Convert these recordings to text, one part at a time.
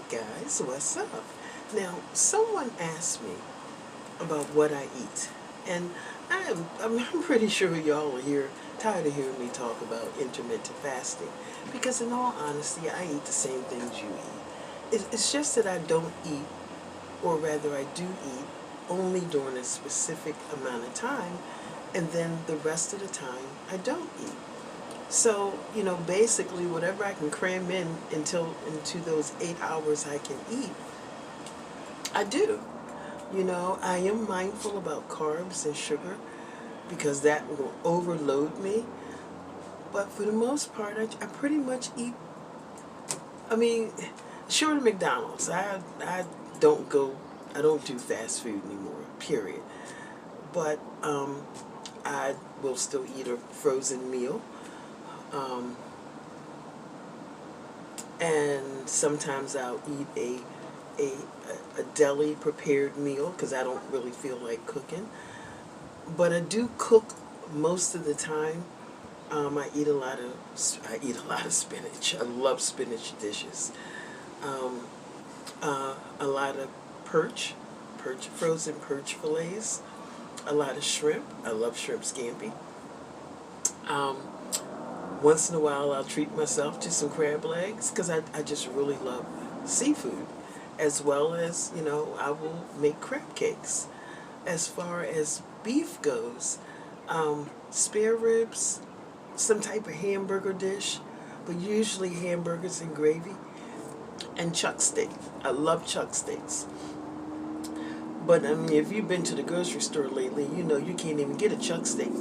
guys, what's up? Now, someone asked me about what I eat, and I'm pretty sure y'all are tired of hearing me talk about intermittent fasting, because in all honesty, I eat the same things you eat. It's just that I don't eat, or rather I do eat, only during a specific amount of time, and then the rest of the time I don't eat. So, basically whatever I can cram into those 8 hours I can eat, I do. I am mindful about carbs and sugar because that will overload me. But for the most part, I pretty much eat, short of McDonald's. I don't do fast food anymore, period. But I will still eat a frozen meal. And sometimes I'll eat a deli prepared meal because I don't really feel like cooking. But I do cook most of the time. I eat a lot of spinach. I love spinach dishes. A lot of frozen perch fillets. A lot of shrimp. I love shrimp scampi. Once in a while, I'll treat myself to some crab legs because I just really love seafood, as well as, I will make crab cakes. As far as beef goes, spare ribs, some type of hamburger dish, but usually hamburgers and gravy, and chuck steak. I love chuck steaks. But, if you've been to the grocery store lately, you can't even get a chuck steak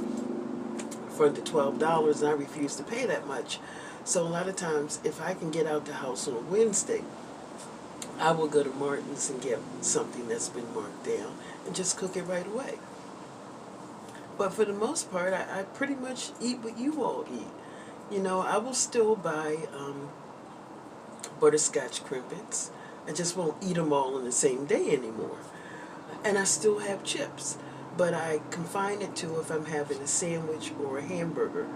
for under $12, and I refuse to pay that much. So a lot of times, if I can get out the house on a Wednesday, I will go to Martin's and get something that's been marked down and just cook it right away. But for the most part, I pretty much eat what you all eat. I will still buy butterscotch crimpets. I just won't eat them all in the same day anymore. And I still have chips. But I confine it to if I'm having a sandwich or a hamburger.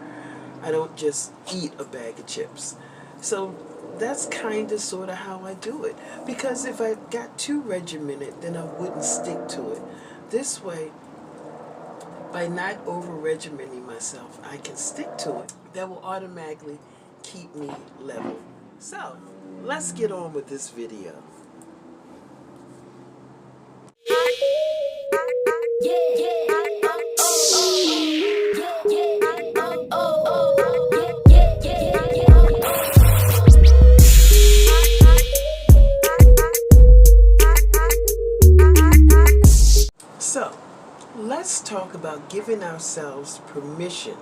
I don't just eat a bag of chips. So that's kind of sort of how I do it. Because if I got too regimented, then I wouldn't stick to it. This way, by not over-regimenting myself, I can stick to it. That will automatically keep me level. So, let's get on with this video. So, let's talk about giving ourselves permission,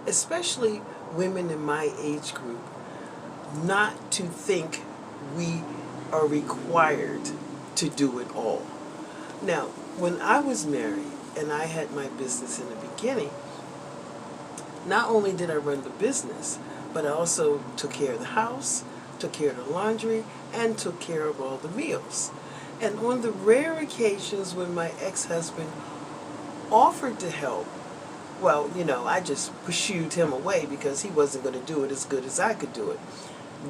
especially women in my age group, not to think we are required to do it all. Now, when I was married and I had my business in the beginning, not only did I run the business, but I also took care of the house, took care of the laundry, and took care of all the meals. And on the rare occasions when my ex-husband offered to help, well, I just pursued him away because he wasn't going to do it as good as I could do it.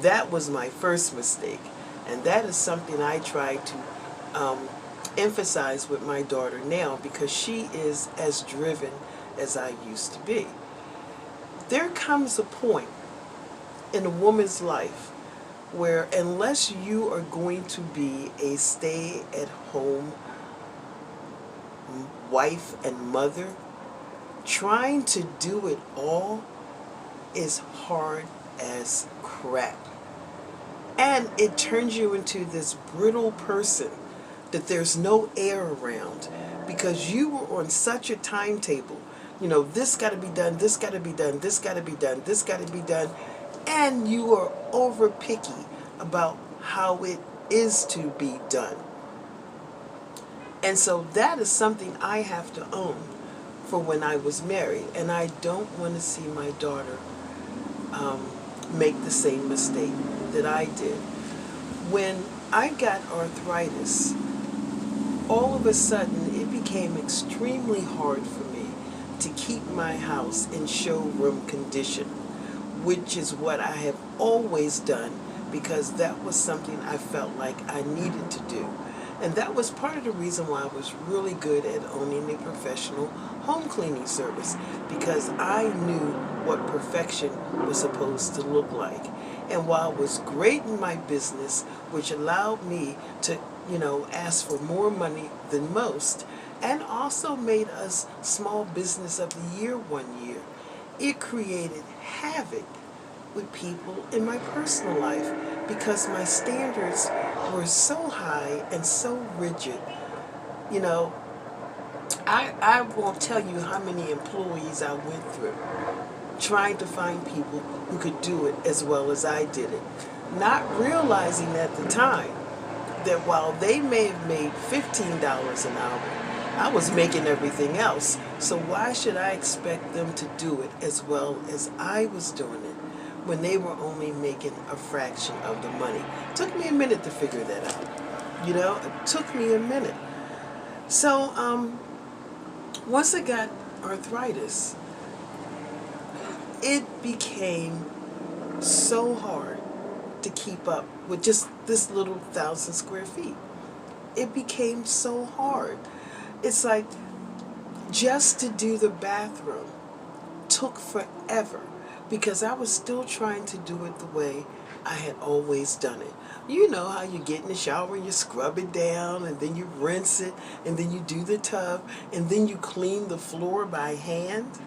That was my first mistake. And that is something I try to emphasize with my daughter now, because she is as driven as I used to be. There comes a point in a woman's life where, unless you are going to be a stay-at-home wife and mother, trying to do it all is hard as crap. And it turns you into this brittle person that there's no air around, because you were on such a timetable. This got to be done, this got to be done, this got to be done, this got to be done. And you are over picky about how it is to be done. And so that is something I have to own for when I was married. And I don't want to see my daughter make the same mistake that I did. When I got arthritis, all of a sudden it became extremely hard for me to keep my house in showroom condition, which is what I have always done because that was something I felt like I needed to do. And that was part of the reason why I was really good at owning a professional home cleaning service, because I knew what perfection was supposed to look like. And while it was great in my business, which allowed me to, ask for more money than most, and also made us Small Business of the Year one year, it created havoc with people in my personal life because my standards were so high and so rigid. You know, I won't tell you how many employees I went through trying to find people who could do it as well as I did it, not realizing at the time that while they may have made $15 an hour, I was making everything else. So why should I expect them to do it as well as I was doing it when they were only making a fraction of the money? It took me a minute to figure that out. It took me a minute. So once I got arthritis, it became so hard to keep up with just this little 1,000 square feet. It became so hard. It's like just to do the bathroom took forever because I was still trying to do it the way I had always done it. You know how you get in the shower and you scrub it down and then you rinse it and then you do the tub and then you clean the floor by hand?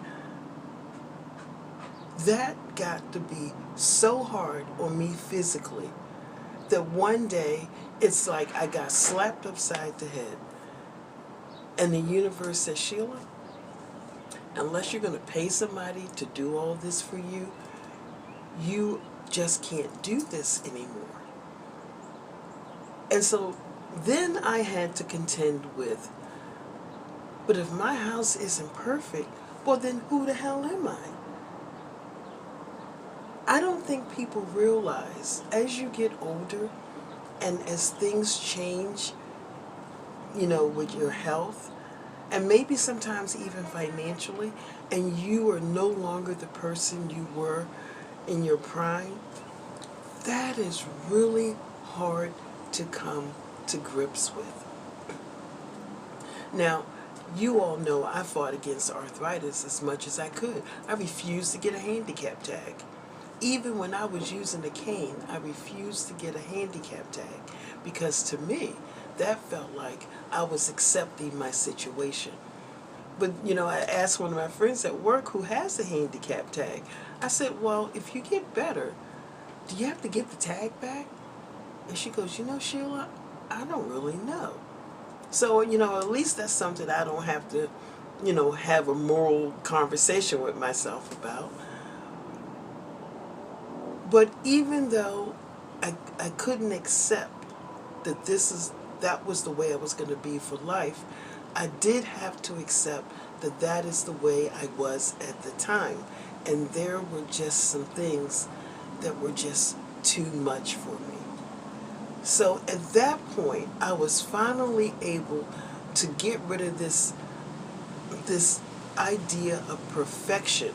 That got to be so hard on me physically that one day it's like I got slapped upside the head and the universe said, Sheila, unless you're going to pay somebody to do all this for you, you just can't do this anymore. And so then I had to contend with, but if my house isn't perfect, well then who the hell am I? I don't think people realize as you get older and as things change, with your health and maybe sometimes even financially, and you are no longer the person you were in your prime, that is really hard to come to grips with. Now, you all know I fought against arthritis as much as I could. I refused to get a handicap tag. Even when I was using a cane, I refused to get a handicap tag because to me, that felt like I was accepting my situation. But, I asked one of my friends at work who has a handicap tag. I said, well, if you get better, do you have to get the tag back? And she goes, Sheila, I don't really know. So, at least that's something I don't have to, have a moral conversation with myself about. But even though I couldn't accept that that was the way I was going to be for life, I did have to accept that that is the way I was at the time. And there were just some things that were just too much for me. So at that point, I was finally able to get rid of this idea of perfection,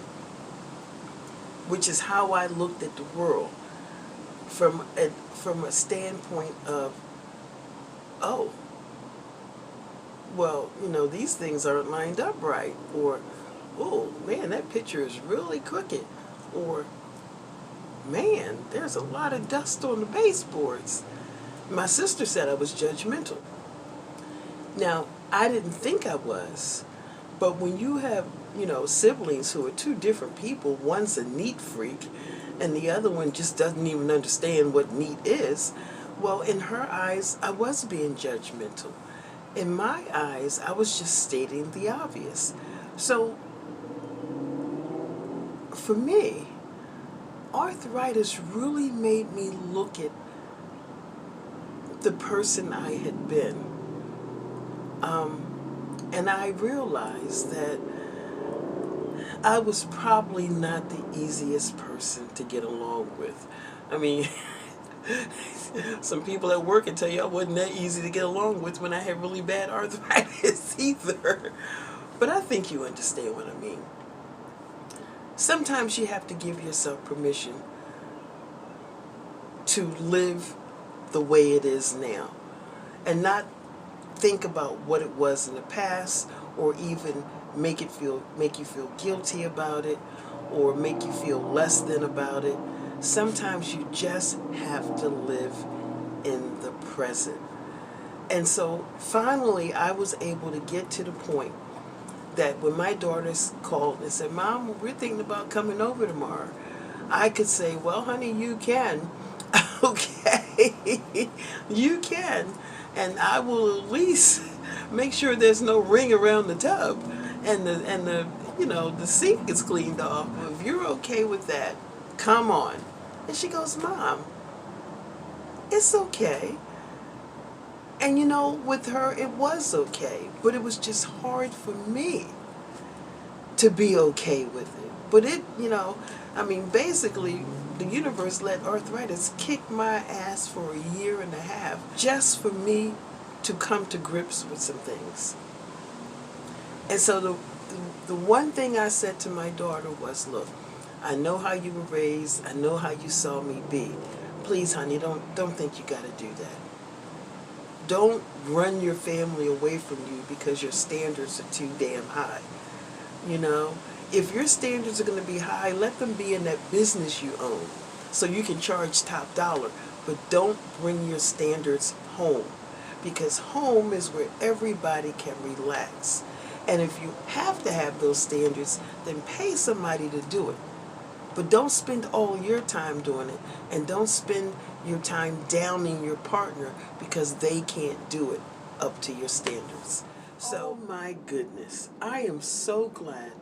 which is how I looked at the world from a standpoint of, oh, well, these things aren't lined up right, or, oh, man, that picture is really crooked, or, man, there's a lot of dust on the baseboards. My sister said I was judgmental. Now, I didn't think I was, but when you have, siblings who are two different people, one's a neat freak and the other one just doesn't even understand what neat is, well, in her eyes, I was being judgmental. In my eyes, I was just stating the obvious. So, for me, arthritis really made me look at the person I had been. And I realized that I was probably not the easiest person to get along with. I mean, some people at work can tell you I wasn't that easy to get along with when I had really bad arthritis either. But I think you understand what I mean. Sometimes you have to give yourself permission to live the way it is now and not think about what it was in the past, or even make you feel guilty about it, or make you feel less than about it. Sometimes you just have to live in the present. And so finally I was able to get to the point that when my daughters called and said, "Mom, we're thinking about coming over tomorrow," I could say, "Well, honey, you can." Okay, you can. And I will at least make sure there's no ring around the tub, and the the sink is cleaned off. If you're okay with that, come on. And she goes, "Mom, it's okay." And with her it was okay, but it was just hard for me to be okay with it. But basically the universe let arthritis kick my ass for a year and a half just for me to come to grips with some things. And so the one thing I said to my daughter was, "Look, I know how you were raised. I know how you saw me be. Please, honey, don't think you got to do that. Don't run your family away from you because your standards are too damn high. If your standards are going to be high, let them be in that business you own so you can charge top dollar. But don't bring your standards home, because home is where everybody can relax. And if you have to have those standards, then pay somebody to do it. But don't spend all your time doing it, and don't spend your time downing your partner because they can't do it up to your standards." So, my goodness, I am so glad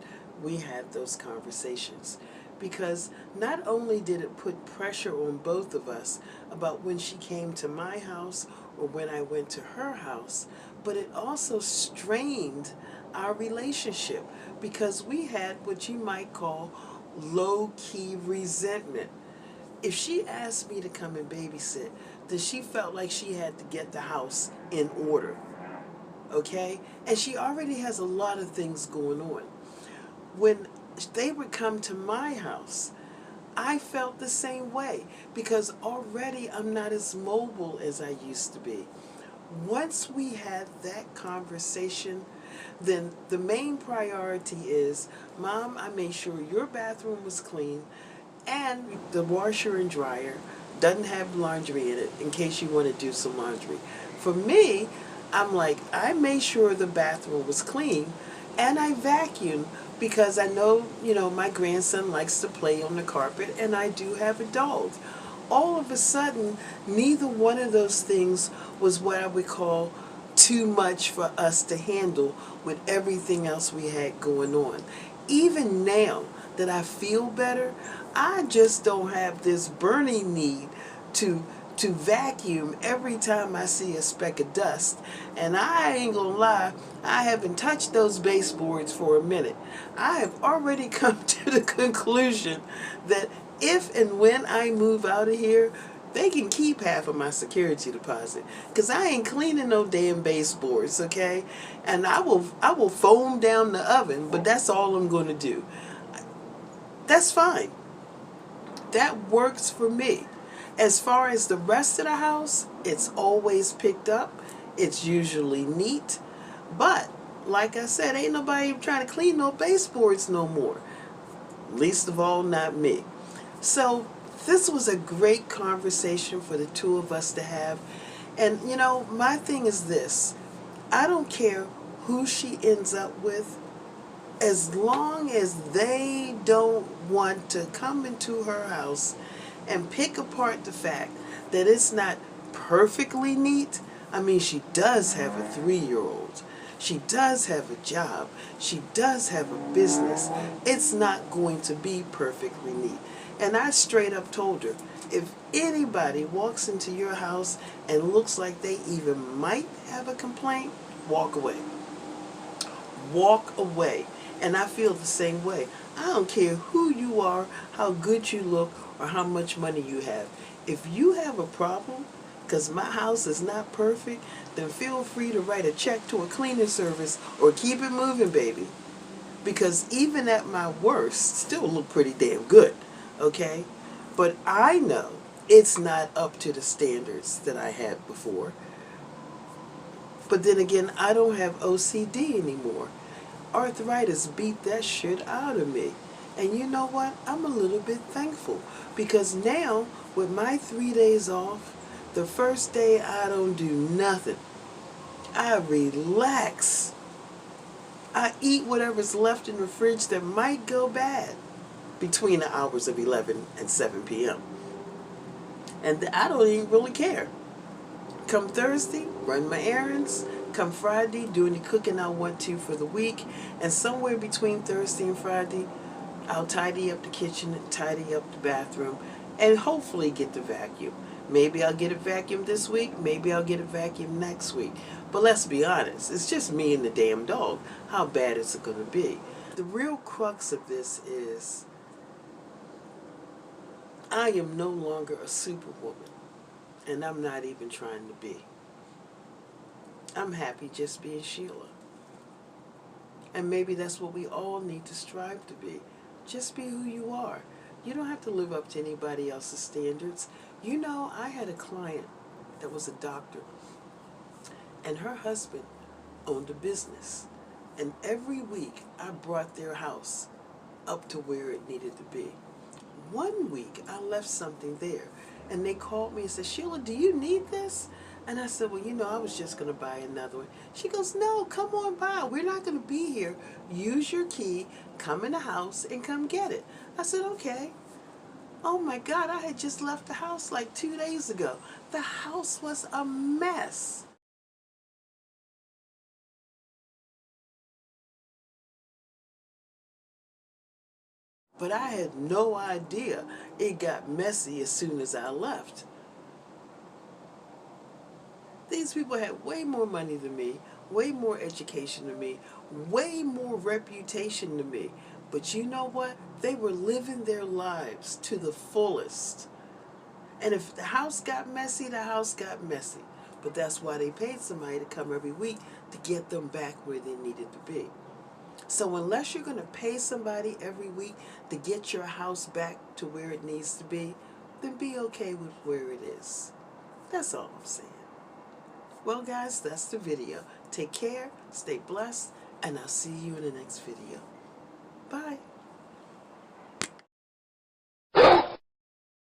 we had those conversations, because not only did it put pressure on both of us about when she came to my house or when I went to her house, but it also strained our relationship, because we had what you might call low-key resentment. If she asked me to come and babysit, then she felt like she had to get the house in order. Okay? And she already has a lot of things going on. When they would come to my house, I felt the same way, because already I'm not as mobile as I used to be. Once we had that conversation, then the main priority is, "Mom, I made sure your bathroom was clean and the washer and dryer doesn't have laundry in it in case you want to do some laundry." For me, I'm like, I made sure the bathroom was clean and I vacuumed, because I know, my grandson likes to play on the carpet and I do have a dog. All of a sudden, neither one of those things was what I would call too much for us to handle with everything else we had going on. Even now that I feel better, I just don't have this burning need to vacuum every time I see a speck of dust. And I ain't gonna lie, I haven't touched those baseboards for a minute. I have already come to the conclusion that if and when I move out of here, they can keep half of my security deposit, because I ain't cleaning no damn baseboards, okay? And I will foam down the oven, but that's all I'm going to do. That's fine. That works for me. As far as the rest of the house, it's always picked up. It's usually neat. But, like I said, ain't nobody trying to clean no baseboards no more. Least of all, not me. So, this was a great conversation for the two of us to have. And, my thing is this. I don't care who she ends up with, as long as they don't want to come into her house and pick apart the fact that it's not perfectly neat. I mean, she does have a 3-year-old. She does have a job. She does have a business. It's not going to be perfectly neat. And I straight up told her, if anybody walks into your house and looks like they even might have a complaint, walk away. Walk away. And I feel the same way. I don't care who you are, how good you look, or how much money you have. If you have a problem, because my house is not perfect, then feel free to write a check to a cleaning service or keep it moving, baby. Because even at my worst, still look pretty damn good, okay? But I know it's not up to the standards that I had before. But then again, I don't have OCD anymore. Arthritis beat that shit out of me. And you know what? I'm a little bit thankful because now, with my 3 days off, the first day I don't do nothing. I relax. I eat whatever's left in the fridge that might go bad between the hours of 11 and 7 p.m. And I don't even really care. Come Thursday, run my errands. Come Friday, do any cooking I want to for the week. And somewhere between Thursday and Friday, I'll tidy up the kitchen, tidy up the bathroom, and hopefully get the vacuum. Maybe I'll get a vacuum this week, maybe I'll get a vacuum next week. But let's be honest, it's just me and the damn dog. How bad is it going to be? The real crux of this is I am no longer a superwoman, and I'm not even trying to be. I'm happy just being Sheila. And maybe that's what we all need to strive to be. Just be who you are. You don't have to live up to anybody else's standards. You know, I had a client that was a doctor, and her husband owned a business. And every week I brought their house up to where it needed to be. One week I left something there, and they called me and said, Sheila, do you need this? And I said, well, you know, I was just going to buy another one. She goes, no, come on by. We're not going to be here. Use your key, come in the house, and come get it. I said, okay. Oh, my God, I had just left the house like 2 days ago. The house was a mess. But I had no idea it got messy as soon as I left. These people had way more money than me, way more education than me, way more reputation than me. But you know what? They were living their lives to the fullest. And if the house got messy, the house got messy. But that's why they paid somebody to come every week to get them back where they needed to be. So unless you're going to pay somebody every week to get your house back to where it needs to be, then be okay with where it is. That's all I'm saying. Well, guys, that's the video. Take care, stay blessed, and I'll see you in the next video. Bye.